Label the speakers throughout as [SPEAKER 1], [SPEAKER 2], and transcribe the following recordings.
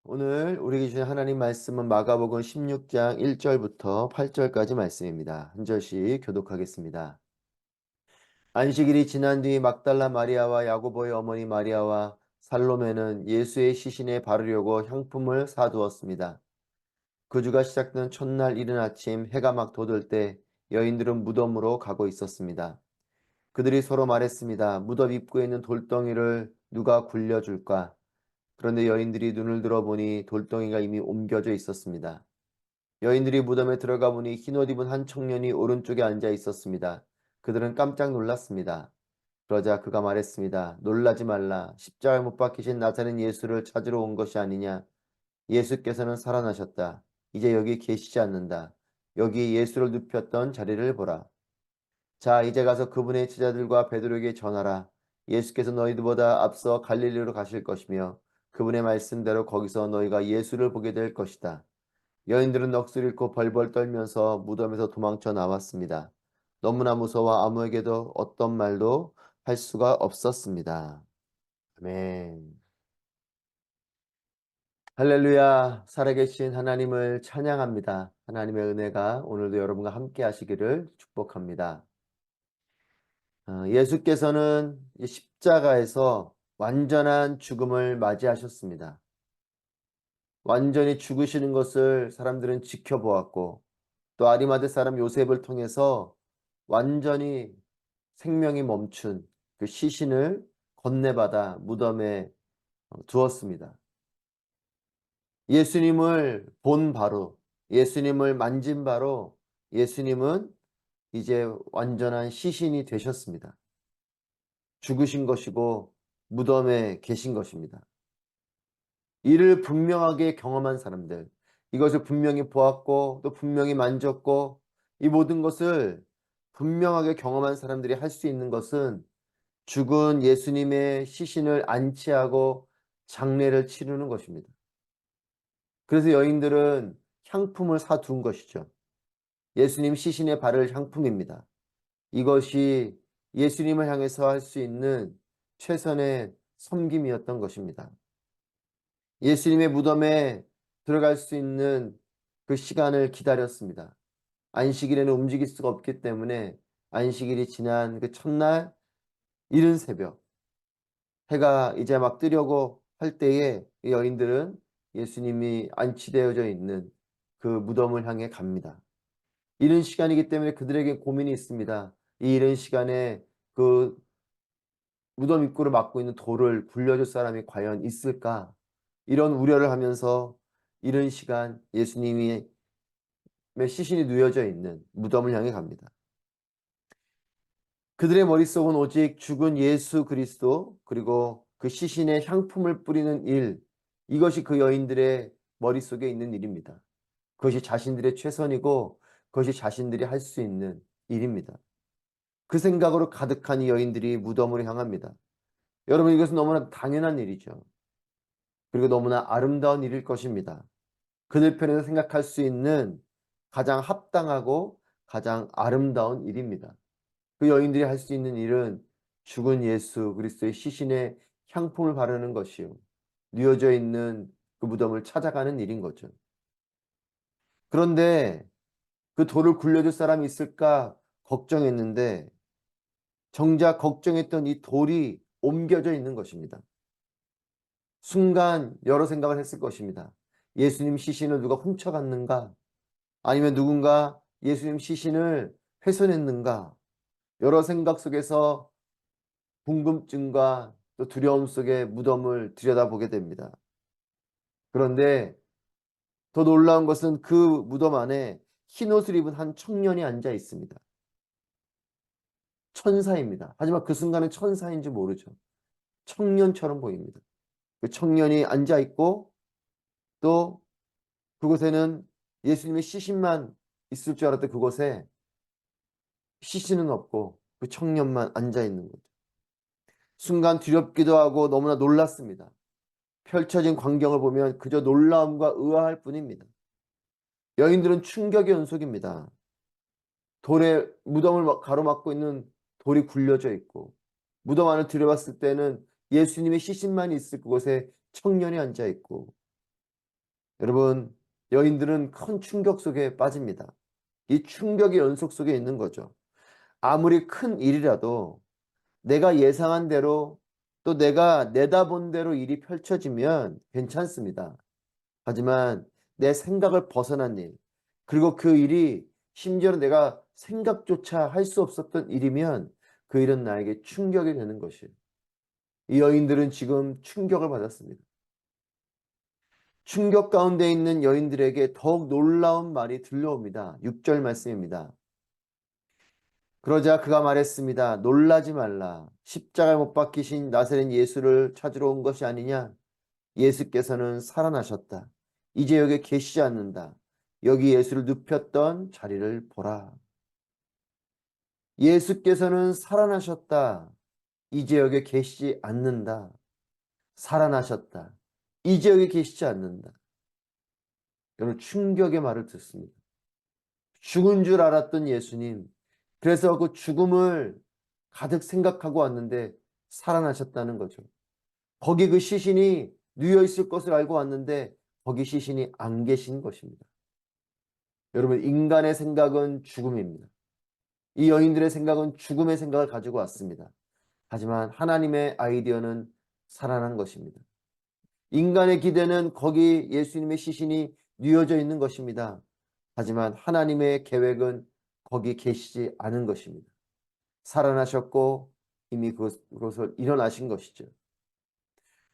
[SPEAKER 1] 오늘 우리에게 주신 하나님 말씀은 마가복음 16장 1절부터 8절까지 말씀입니다. 한 절씩 교독하겠습니다. 안식일이 지난 뒤 막달라 마리아와 야고보의 어머니 마리아와 살로메는 예수의 시신에 바르려고 향품을 사두었습니다. 그 주가 시작된 첫날 이른 아침 해가 막 돋을 때 여인들은 무덤으로 가고 있었습니다. 그들이 서로 말했습니다. 무덤 입구에 있는 돌덩이를 누가 굴려줄까? 그런데 여인들이 눈을 들어보니 돌덩이가 이미 옮겨져 있었습니다. 여인들이 무덤에 들어가 보니 흰옷 입은 한 청년이 오른쪽에 앉아 있었습니다. 그들은 깜짝 놀랐습니다. 그러자 그가 말했습니다. 놀라지 말라. 십자가에 못 박히신 나사렛 예수를 찾으러 온 것이 아니냐. 예수께서는 살아나셨다. 이제 여기 계시지 않는다. 여기 예수를 눕혔던 자리를 보라. 자, 이제 가서 그분의 제자들과 베드로에게 전하라. 예수께서 너희들보다 앞서 갈릴리로 가실 것이며 그분의 말씀대로 거기서 너희가 예수를 보게 될 것이다. 여인들은 넋을 잃고 벌벌 떨면서 무덤에서 도망쳐 나왔습니다. 너무나 무서워 아무에게도 어떤 말도 할 수가 없었습니다. 아멘. 할렐루야. 살아계신 하나님을 찬양합니다. 하나님의 은혜가 오늘도 여러분과 함께 하시기를 축복합니다. 예수께서는 십자가에서 완전한 죽음을 맞이하셨습니다. 완전히 죽으시는 것을 사람들은 지켜보았고 또 아리마대 사람 요셉을 통해서 완전히 생명이 멈춘 그 시신을 건네받아 무덤에 두었습니다. 예수님을 본 바로, 예수님을 만진 바로 예수님은 이제 완전한 시신이 되셨습니다. 죽으신 것이고 무덤에 계신 것입니다. 이를 분명하게 경험한 사람들, 이것을 분명히 보았고 또 분명히 만졌고 이 모든 것을 분명하게 경험한 사람들이 할 수 있는 것은 죽은 예수님의 시신을 안치하고 장례를 치르는 것입니다. 그래서 여인들은 향품을 사둔 것이죠. 예수님 시신에 바를 향품입니다. 이것이 예수님을 향해서 할 수 있는 최선의 섬김이었던 것입니다. 예수님의 무덤에 들어갈 수 있는 그 시간을 기다렸습니다. 안식일에는 움직일 수가 없기 때문에 안식일이 지난 그 첫날 이른 새벽 해가 이제 막 뜨려고 할 때에 여인들은 예수님이 안치되어져 있는 그 무덤을 향해 갑니다. 이른 시간이기 때문에 그들에게 고민이 있습니다. 이 이른 시간에 그 무덤 입구를 막고 있는 돌을 굴려줄 사람이 과연 있을까? 이런 우려를 하면서 이른 시간 예수님의 시신이 누워져 있는 무덤을 향해 갑니다. 그들의 머릿속은 오직 죽은 예수 그리스도 그리고 그 시신에 향품을 뿌리는 일, 이것이 그 여인들의 머릿속에 있는 일입니다. 그것이 자신들의 최선이고 그것이 자신들이 할 수 있는 일입니다. 그 생각으로 가득한 이 여인들이 무덤으로 향합니다. 여러분, 이것은 너무나 당연한 일이죠. 그리고 너무나 아름다운 일일 것입니다. 그들 편에서 생각할 수 있는 가장 합당하고 가장 아름다운 일입니다. 그 여인들이 할 수 있는 일은 죽은 예수 그리스도의 시신에 향품을 바르는 것이요, 뉘어져 있는 그 무덤을 찾아가는 일인 거죠. 그런데 그 돌을 굴려줄 사람이 있을까 걱정했는데 정작 걱정했던 이 돌이 옮겨져 있는 것입니다. 순간 여러 생각을 했을 것입니다. 예수님 시신을 누가 훔쳐갔는가? 아니면 누군가 예수님 시신을 훼손했는가? 여러 생각 속에서 궁금증과 또 두려움 속에 무덤을 들여다보게 됩니다. 그런데 더 놀라운 것은 그 무덤 안에 흰옷을 입은 한 청년이 앉아 있습니다. 천사입니다. 하지만 그 순간은 천사인지 모르죠. 청년처럼 보입니다. 그 청년이 앉아 있고 또 그곳에는 예수님의 시신만 있을 줄 알았던 그곳에 시신은 없고 그 청년만 앉아 있는 거죠. 순간 두렵기도 하고 너무나 놀랐습니다. 펼쳐진 광경을 보면 그저 놀라움과 의아할 뿐입니다. 여인들은 충격의 연속입니다. 돌에 무덤을 가로막고 있는 돌이 굴려져 있고 무덤 안을 들여봤을 때는 예수님의 시신만 있을 그곳에 청년이 앉아 있고 여러분, 여인들은 큰 충격 속에 빠집니다. 이 충격의 연속 속에 있는 거죠. 아무리 큰 일이라도 내가 예상한 대로 또 내가 내다본 대로 일이 펼쳐지면 괜찮습니다. 하지만 내 생각을 벗어난 일, 그리고 그 일이 심지어는 내가 생각조차 할 수 없었던 일이면 그 일은 나에게 충격이 되는 것이에요. 이 여인들은 지금 충격을 받았습니다. 충격 가운데 있는 여인들에게 더욱 놀라운 말이 들려옵니다. 6절 말씀입니다. 그러자 그가 말했습니다. 놀라지 말라. 십자가에 못 박히신 나사렛 예수를 찾으러 온 것이 아니냐? 예수께서는 살아나셨다. 이제 여기 계시지 않는다. 여기 예수를 눕혔던 자리를 보라. 예수께서는 살아나셨다. 이제 여기 계시지 않는다. 살아나셨다. 이제 여기 계시지 않는다. 여러분 충격의 말을 듣습니다. 죽은 줄 알았던 예수님. 그래서 그 죽음을 가득 생각하고 왔는데 살아나셨다는 거죠. 거기 그 시신이 누워 있을 것을 알고 왔는데 거기 시신이 안 계신 것입니다. 여러분 인간의 생각은 죽음입니다. 이 여인들의 생각은 죽음의 생각을 가지고 왔습니다. 하지만 하나님의 아이디어는 살아난 것입니다. 인간의 기대는 거기 예수님의 시신이 뉘어져 있는 것입니다. 하지만 하나님의 계획은 거기 계시지 않은 것입니다. 살아나셨고 이미 그것을 일어나신 것이죠.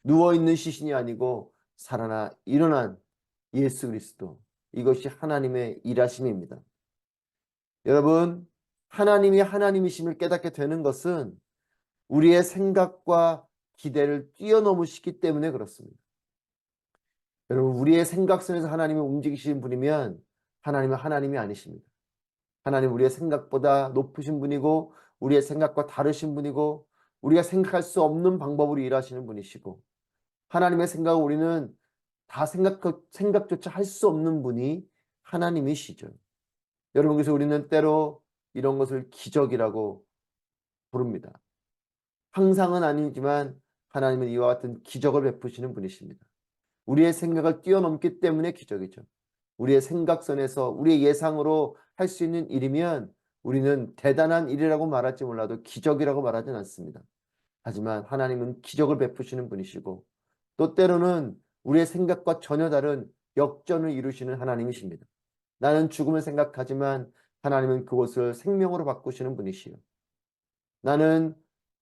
[SPEAKER 1] 누워있는 시신이 아니고 살아나 일어난 예수 그리스도. 이것이 하나님의 일하심입니다. 여러분, 하나님이 하나님이심을 깨닫게 되는 것은 우리의 생각과 기대를 뛰어넘으시기 때문에 그렇습니다. 여러분, 우리의 생각선에서 하나님이 움직이시는 분이면 하나님은 하나님이 아니십니다. 하나님 우리의 생각보다 높으신 분이고 우리의 생각과 다르신 분이고 우리가 생각할 수 없는 방법으로 일하시는 분이시고 하나님의 생각을 우리는 다 생각조차 할 수 없는 분이 하나님이시죠. 여러분 그래서 우리는 때로 이런 것을 기적이라고 부릅니다. 항상은 아니지만 하나님은 이와 같은 기적을 베푸시는 분이십니다. 우리의 생각을 뛰어넘기 때문에 기적이죠. 우리의 생각선에서 우리의 예상으로 할 수 있는 일이면 우리는 대단한 일이라고 말할지 몰라도 기적이라고 말하진 않습니다. 하지만 하나님은 기적을 베푸시는 분이시고 또 때로는 우리의 생각과 전혀 다른 역전을 이루시는 하나님이십니다. 나는 죽음을 생각하지만 하나님은 그것을 생명으로 바꾸시는 분이시요. 나는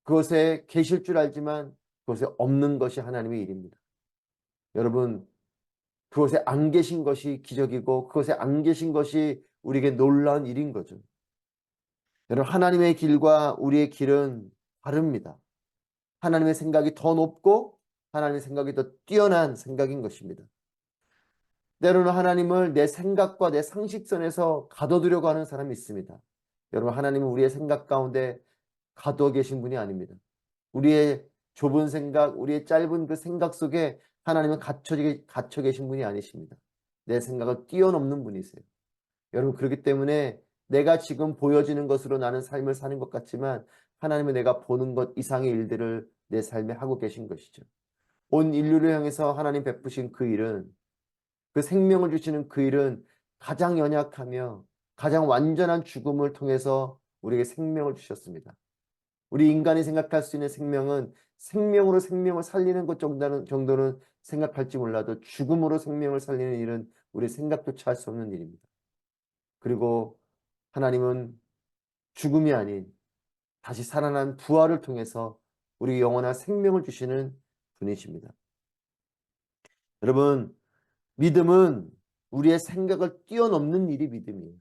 [SPEAKER 1] 그것에 계실 줄 알지만 그것에 없는 것이 하나님의 일입니다. 여러분 그것에 안 계신 것이 기적이고 그것에 안 계신 것이 우리에게 놀라운 일인 거죠. 여러분 하나님의 길과 우리의 길은 다릅니다. 하나님의 생각이 더 높고 하나님의 생각이 더 뛰어난 생각인 것입니다. 때로는 하나님을 내 생각과 내 상식선에서 가둬두려고 하는 사람이 있습니다. 여러분 하나님은 우리의 생각 가운데 가두어 계신 분이 아닙니다. 우리의 좁은 생각, 우리의 짧은 그 생각 속에 하나님은 갇혀 계신 분이 아니십니다. 내 생각을 뛰어넘는 분이세요. 여러분 그렇기 때문에 내가 지금 보여지는 것으로 나는 삶을 사는 것 같지만 하나님은 내가 보는 것 이상의 일들을 내 삶에 하고 계신 것이죠. 온 인류를 향해서 하나님 베푸신 그 일은 그 생명을 주시는 그 일은 가장 연약하며 가장 완전한 죽음을 통해서 우리에게 생명을 주셨습니다. 우리 인간이 생각할 수 있는 생명은 생명으로 생명을 살리는 것 정도는 생각할지 몰라도 죽음으로 생명을 살리는 일은 우리 생각조차 할 수 없는 일입니다. 그리고 하나님은 죽음이 아닌 다시 살아난 부활을 통해서 우리 영원한 생명을 주시는 분이십니다. 여러분, 믿음은 우리의 생각을 뛰어넘는 일이 믿음이에요.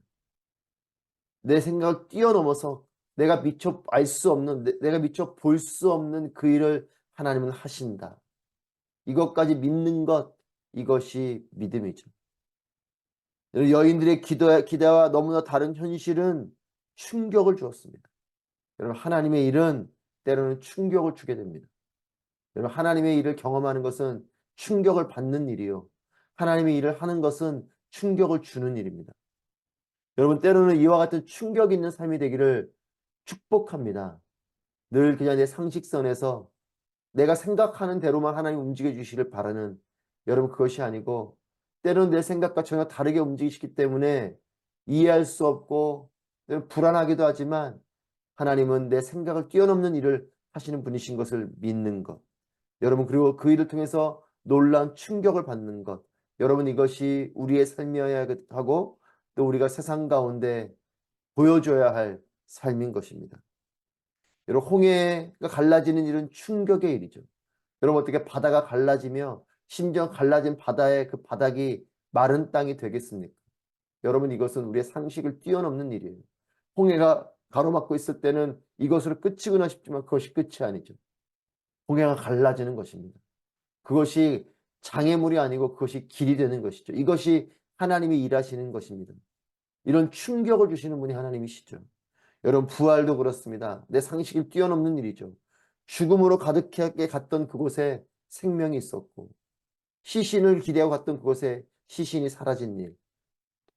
[SPEAKER 1] 내 생각을 뛰어넘어서 내가 미처 알 수 없는, 내가 미처 볼 수 없는 그 일을 하나님은 하신다. 이것까지 믿는 것, 이것이 믿음이죠. 여인들의 기대와 너무나 다른 현실은 충격을 주었습니다. 여러분, 하나님의 일은 때로는 충격을 주게 됩니다. 여러분, 하나님의 일을 경험하는 것은 충격을 받는 일이요. 하나님의 일을 하는 것은 충격을 주는 일입니다. 여러분, 때로는 이와 같은 충격 있는 삶이 되기를 축복합니다. 늘 그냥 내 상식선에서 내가 생각하는 대로만 하나님 움직여 주시를 바라는 여러분 그것이 아니고 때로는 내 생각과 전혀 다르게 움직이시기 때문에 이해할 수 없고 때로는 불안하기도 하지만 하나님은 내 생각을 뛰어넘는 일을 하시는 분이신 것을 믿는 것. 여러분, 그리고 그 일을 통해서 놀라운 충격을 받는 것. 여러분, 이것이 우리의 삶이어야 하고 또 우리가 세상 가운데 보여줘야 할 삶인 것입니다. 여러분, 홍해가 갈라지는 일은 충격의 일이죠. 여러분, 어떻게 바다가 갈라지며 심지어 갈라진 바다의 그 바닥이 마른 땅이 되겠습니까? 여러분, 이것은 우리의 상식을 뛰어넘는 일이에요. 홍해가 가로막고 있을 때는 이것으로 끝이구나 싶지만 그것이 끝이 아니죠. 홍해가 갈라지는 것입니다. 그것이 장애물이 아니고 그것이 길이 되는 것이죠. 이것이 하나님이 일하시는 것입니다. 이런 충격을 주시는 분이 하나님이시죠. 여러분, 부활도 그렇습니다. 내 상식을 뛰어넘는 일이죠. 죽음으로 가득하게 갔던 그곳에 생명이 있었고 시신을 기대하고 갔던 그곳에 시신이 사라진 일.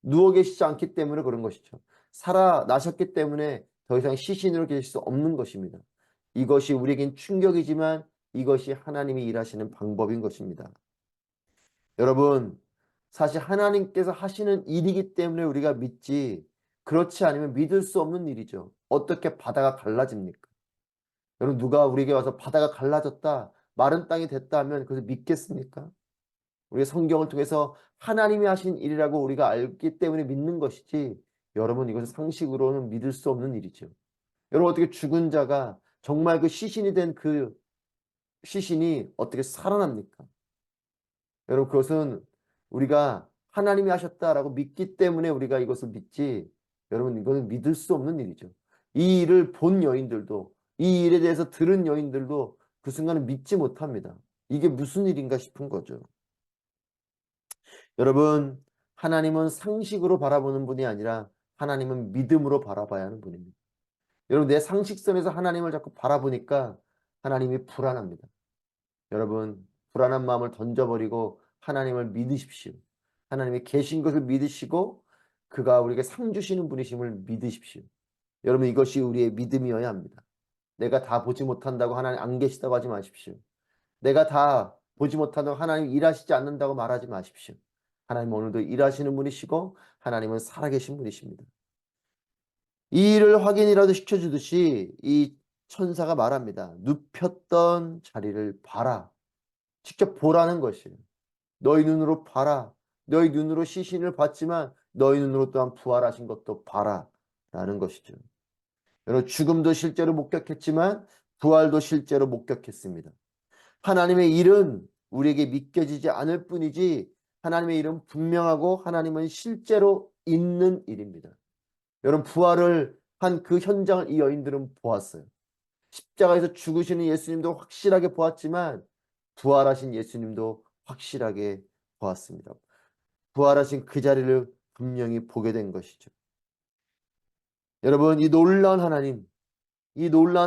[SPEAKER 1] 누워 계시지 않기 때문에 그런 것이죠. 살아나셨기 때문에 더 이상 시신으로 계실 수 없는 것입니다. 이것이 우리에겐 충격이지만 이것이 하나님이 일하시는 방법인 것입니다. 여러분, 사실 하나님께서 하시는 일이기 때문에 우리가 믿지, 그렇지 않으면 믿을 수 없는 일이죠. 어떻게 바다가 갈라집니까? 여러분, 누가 우리에게 와서 바다가 갈라졌다, 마른 땅이 됐다 하면 그것을 믿겠습니까? 우리가 성경을 통해서 하나님이 하신 일이라고 우리가 알기 때문에 믿는 것이지, 여러분, 이것은 상식으로는 믿을 수 없는 일이죠. 여러분, 어떻게 죽은 자가 정말 그 시신이 된 그 시신이 어떻게 살아납니까? 여러분, 그것은 우리가 하나님이 하셨다라고 믿기 때문에 우리가 이것을 믿지, 여러분, 이거는 믿을 수 없는 일이죠. 이 일을 본 여인들도, 이 일에 대해서 들은 여인들도 그 순간은 믿지 못합니다. 이게 무슨 일인가 싶은 거죠. 여러분, 하나님은 상식으로 바라보는 분이 아니라 하나님은 믿음으로 바라봐야 하는 분입니다. 여러분, 내 상식선에서 하나님을 자꾸 바라보니까 하나님이 불안합니다. 여러분, 불안한 마음을 던져버리고 하나님을 믿으십시오. 하나님이 계신 것을 믿으시고 그가 우리에게 상 주시는 분이심을 믿으십시오. 여러분, 이것이 우리의 믿음이어야 합니다. 내가 다 보지 못한다고 하나님 안 계시다고 하지 마십시오. 내가 다 보지 못한다고 하나님 일하시지 않는다고 말하지 마십시오. 하나님 오늘도 일하시는 분이시고 하나님은 살아계신 분이십니다. 이 일을 확인이라도 시켜주듯이 이 천사가 말합니다. 눕혔던 자리를 봐라. 직접 보라는 것이에요. 너희 눈으로 봐라. 너희 눈으로 시신을 봤지만 너희 눈으로 또한 부활하신 것도 봐라. 라는 것이죠. 여러분, 죽음도 실제로 목격했지만 부활도 실제로 목격했습니다. 하나님의 일은 우리에게 믿겨지지 않을 뿐이지 하나님의 일은 분명하고 하나님은 실제로 있는 일입니다. 여러분, 부활을 한 그 현장을 이 여인들은 보았어요. 십자가에서 죽으시는 예수님도 확실하게 보았지만 부활하신 예수님도 확실하게 보았습니다. 부활하신 그 자리를 분명히 보게 된 것이죠. 여러분, 이 놀라운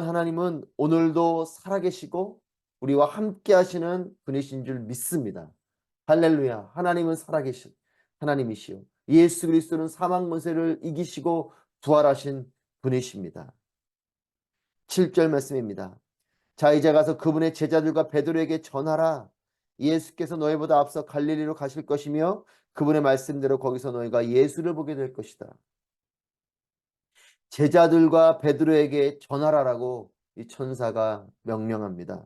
[SPEAKER 1] 하나님은 오늘도 살아계시고 우리와 함께 하시는 분이신 줄 믿습니다. 할렐루야. 하나님은 살아계신 하나님이시요. 예수 그리스도는 사망 권세를 이기시고 부활하신 분이십니다. 7절 말씀입니다. 자, 이제 가서 그분의 제자들과 베드로에게 전하라. 예수께서 너희보다 앞서 갈릴리로 가실 것이며 그분의 말씀대로 거기서 너희가 예수를 보게 될 것이다. 제자들과 베드로에게 전하라라고 이 천사가 명령합니다.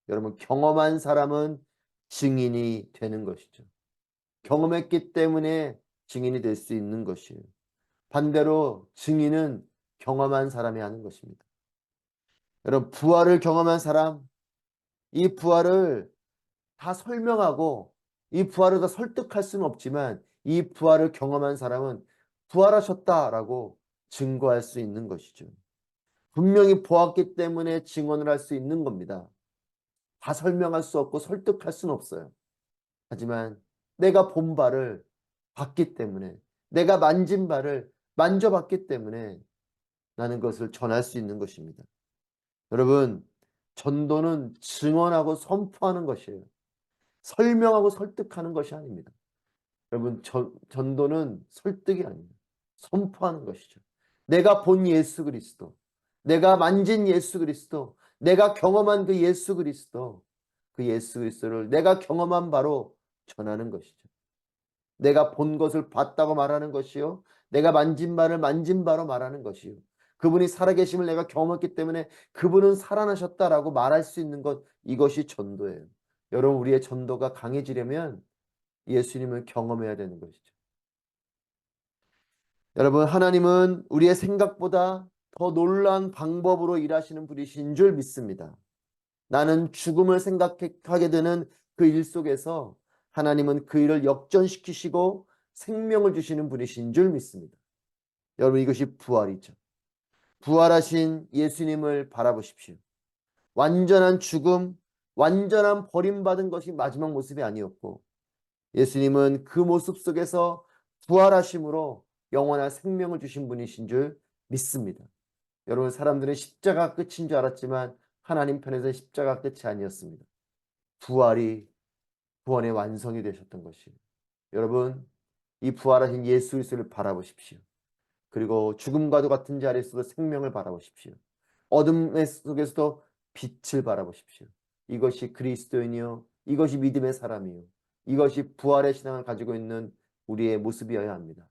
[SPEAKER 1] 여러분, 경험한 사람은 증인이 되는 것이죠. 경험했기 때문에 증인이 될 수 있는 것이에요. 반대로 증인은 경험한 사람이 하는 것입니다. 여러분, 부활을 경험한 사람, 이 부활을 다 설명하고 이 부활을 다 설득할 수는 없지만 이 부활을 경험한 사람은 부활하셨다라고 증거할 수 있는 것이죠. 분명히 보았기 때문에 증언을 할 수 있는 겁니다. 다 설명할 수 없고 설득할 수는 없어요. 하지만 내가 본 바를 봤기 때문에 내가 만진 바를 만져봤기 때문에 나는 그것을 전할 수 있는 것입니다. 여러분, 전도는 증언하고 선포하는 것이에요. 설명하고 설득하는 것이 아닙니다. 여러분, 전도는 설득이 아닙니다. 선포하는 것이죠. 내가 본 예수 그리스도, 내가 만진 예수 그리스도, 내가 경험한 그 예수 그리스도, 그 예수 그리스도를 내가 경험한 바로 전하는 것이죠. 내가 본 것을 봤다고 말하는 것이요. 내가 만진 바를 만진 바로 말하는 것이요. 그분이 살아계심을 내가 경험했기 때문에 그분은 살아나셨다라고 말할 수 있는 것, 이것이 전도예요. 여러분, 우리의 전도가 강해지려면 예수님을 경험해야 되는 것이죠. 여러분, 하나님은 우리의 생각보다 더 놀라운 방법으로 일하시는 분이신 줄 믿습니다. 나는 죽음을 생각하게 되는 그 일 속에서 하나님은 그 일을 역전시키시고 생명을 주시는 분이신 줄 믿습니다. 여러분, 이것이 부활이죠. 부활하신 예수님을 바라보십시오. 완전한 죽음, 완전한 버림받은 것이 마지막 모습이 아니었고, 예수님은 그 모습 속에서 부활하심으로 영원한 생명을 주신 분이신 줄 믿습니다. 여러분, 사람들은 십자가 끝인 줄 알았지만 하나님 편에서 십자가 끝이 아니었습니다. 부활이 구원의 완성이 되셨던 것이에요. 여러분, 이 부활하신 예수 그리스도를 바라보십시오. 그리고 죽음과도 같은 자리에서도 생명을 바라보십시오. 어둠 속에서도 빛을 바라보십시오. 이것이 그리스도인이요, 이것이 믿음의 사람이요, 이것이 부활의 신앙을 가지고 있는 우리의 모습이어야 합니다.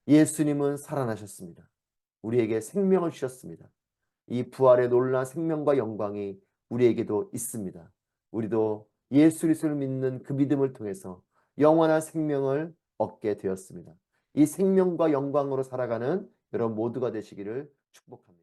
[SPEAKER 1] 예수님은 살아나셨습니다. 우리에게 생명을 주셨습니다. 이 부활의 놀라운 생명과 영광이 우리에게도 있습니다. 우리도 예수 그리스도를 믿는 그 믿음을 통해서 영원한 생명을 얻게 되었습니다. 이 생명과 영광으로 살아가는 여러분 모두가 되시기를 축복합니다.